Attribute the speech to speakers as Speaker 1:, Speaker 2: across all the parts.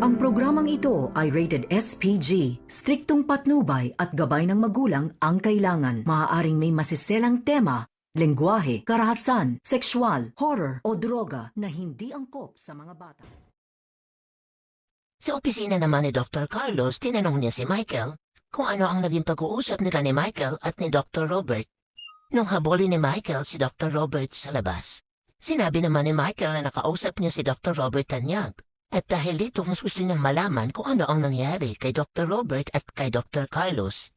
Speaker 1: Ang programang ito ay rated SPG. Striktong patnubay at gabay ng magulang ang kailangan. Maaaring may masiselang tema, lengguwahe, karahasan, sexual, horror o droga na hindi angkop sa mga bata.
Speaker 2: Sa opisina naman ni Dr. Carlos, tinanong niya si Michael kung ano ang naging pag-uusap nila ni Michael at ni Dr. Robert. Nung habulin ni Michael si Dr. Robert sa labas, sinabi naman ni Michael na nakausap niya si Dr. Robert Tanyag. At dahil dito mas gusto niyang malaman kung ano ang nangyari kay Dr. Robert at kay Dr. Carlos.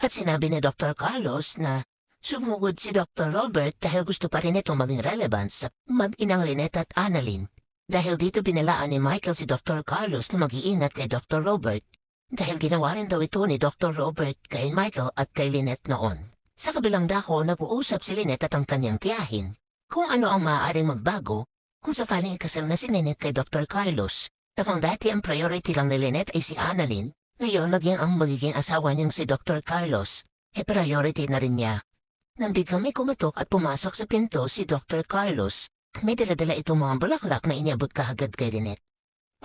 Speaker 2: At sinabi ni Dr. Carlos na sumugod si Dr. Robert dahil gusto pa rin itong maging relevant sa mag-inang Lynette at Annalyn. Dahil dito binalaan ni Michael si Dr. Carlos na mag-iingat kay Dr. Robert. Dahil ginawa rin daw ito ni Dr. Robert kay Michael at kay Lynette noon. Sa kabilang dako, nag-uusap si Lynette at ang kanyang tiyahin kung ano ang maaaring magbago kung sakaling ikasal na si Lynette kay Dr. Carlos. Na kung dati ang priority lang ni Lynette ay si Annalyn, ngayon naging ang magiging asawa niyang si Dr. Carlos, priority na rin niya. Nang biglang may kumatok at pumasok sa pinto si Dr. Carlos, may dala-dala itong mga bulaklak na inabot kaagad kay Lynette.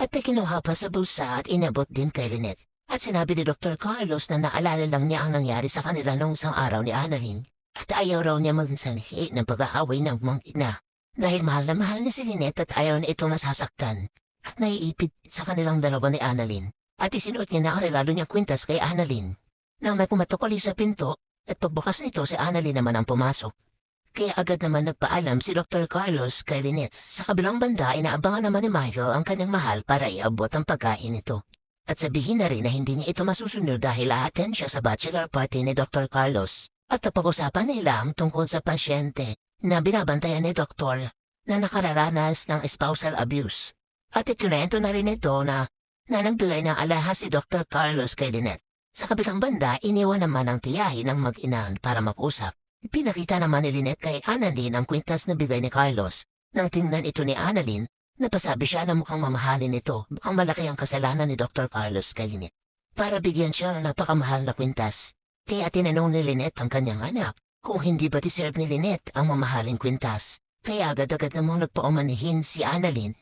Speaker 2: At may kinuha pa sa bulsa at inabot din kay Lynette. At sinabi ni Dr. Carlos na naalala lang niya ang nangyari sa kanila noong isang araw ni Annalyn. At ayaw raw niya magsanhi ng pag-aaway ng mga ina. Dahil mahal na mahal niya si Lynette at ayaw na itong nasasaktan. At naiipit sa kanilang dalawa ni Annalyn. At isinuot niya na ang regalo niyang kwintas kay Annalyn. Nang may pumatok ulit sa pinto, at pagbukas nito si Annalyn naman ang pumasok. Kaya agad naman nagpaalam si Dr. Carlos kay Lynette. Sa kabilang banda, inaabangan naman ni Michael ang kanyang mahal para iabot ang pagkain nito. At sabihin na rin na hindi niya ito masusunod dahil a-attend siya sa bachelor party ni Dr. Carlos. At napag-usapan nila ang tungkol sa pasyente na binabantayan ni Doktor na nakararanas ng spousal abuse. At ikunento na rin ito na nagbigay ng alahas si Dr. Carlos kay Lynette. Sa kabilang banda, iniwan naman ang tiyahin ng mag-inaan para mag-usap. Pinakita naman ni Lynette kay Annalyn ang kwintas na bigay ni Carlos. Nang tingnan ito ni Annalyn, napasabi siya na mukhang mamahalin ito. Mukhang malaki ang kasalanan ni Dr. Carlos kay Lynette. Para bigyan siya ng napakamahal na kwintas. Kaya tinanong ni Lynette ang kanyang anak kung hindi ba deserve ni Lynette ang mamahaling kwintas. Kaya agad-agad namang nagpaumanihin si Annalyn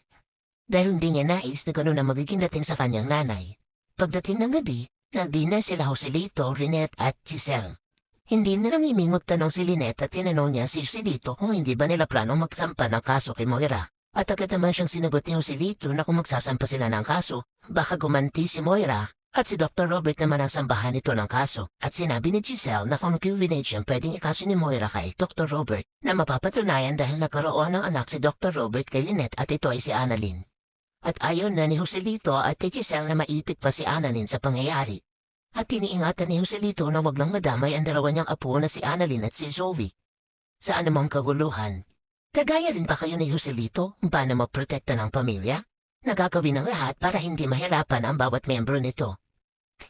Speaker 2: dahil hindi niya nais na gano'n na magiging dating sa kanyang nanay. Pagdating ng gabi, nagdina sila Joselito, Lynette at Giselle. Hindi na lang imingot tanong si Lynette at tinanong niya si Joselito kung hindi ba nila planong magsampa ng kaso kay Moira. At agad naman siyang sinagot ni Joselito na kung magsasampa sila ng kaso, baka gumanti si Moira. At si Dr. Robert naman ang sambahan nito ng kaso. At sinabi ni Giselle na kung nag-urinate pwedeng ikaso ni Moira kay Dr. Robert na mapapatunayan dahil nagkaroon ng anak si Dr. Robert kay Lynette at ito ay si Annalyn. At ayon na ni Joselito at kay Giselle na maipit pa si Annalyn sa pangyayari. At iniingatan ni Joselito na wag lang madamay ang dalawa niyang apo na si Annalyn at si Zoe sa anumang kaguluhan. Kagaya rin ba kayo ni Joselito paano maprotekta ng pamilya? Nagagawin ang lahat para hindi mahirapan ang bawat membro nito.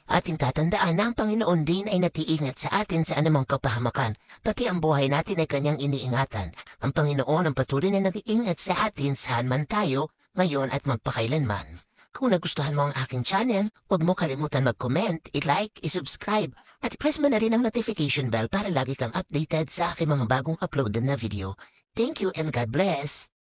Speaker 2: Ating tatandaan na ang Panginoon din ay nag-iingat sa atin sa anumang kapahamakan, pati ang buhay natin ay kanyang iniingatan. Ang Panginoon ang patuloy na nag-iingat sa atin saan man tayo, ngayon at magpakailanman. Kung nagustuhan mo ang aking channel, huwag mo kalimutan mag-comment, i-like, i-subscribe, at i-press mo na rin ang notification bell para lagi kang updated sa aking mga bagong uploaded na video. Thank you and God bless!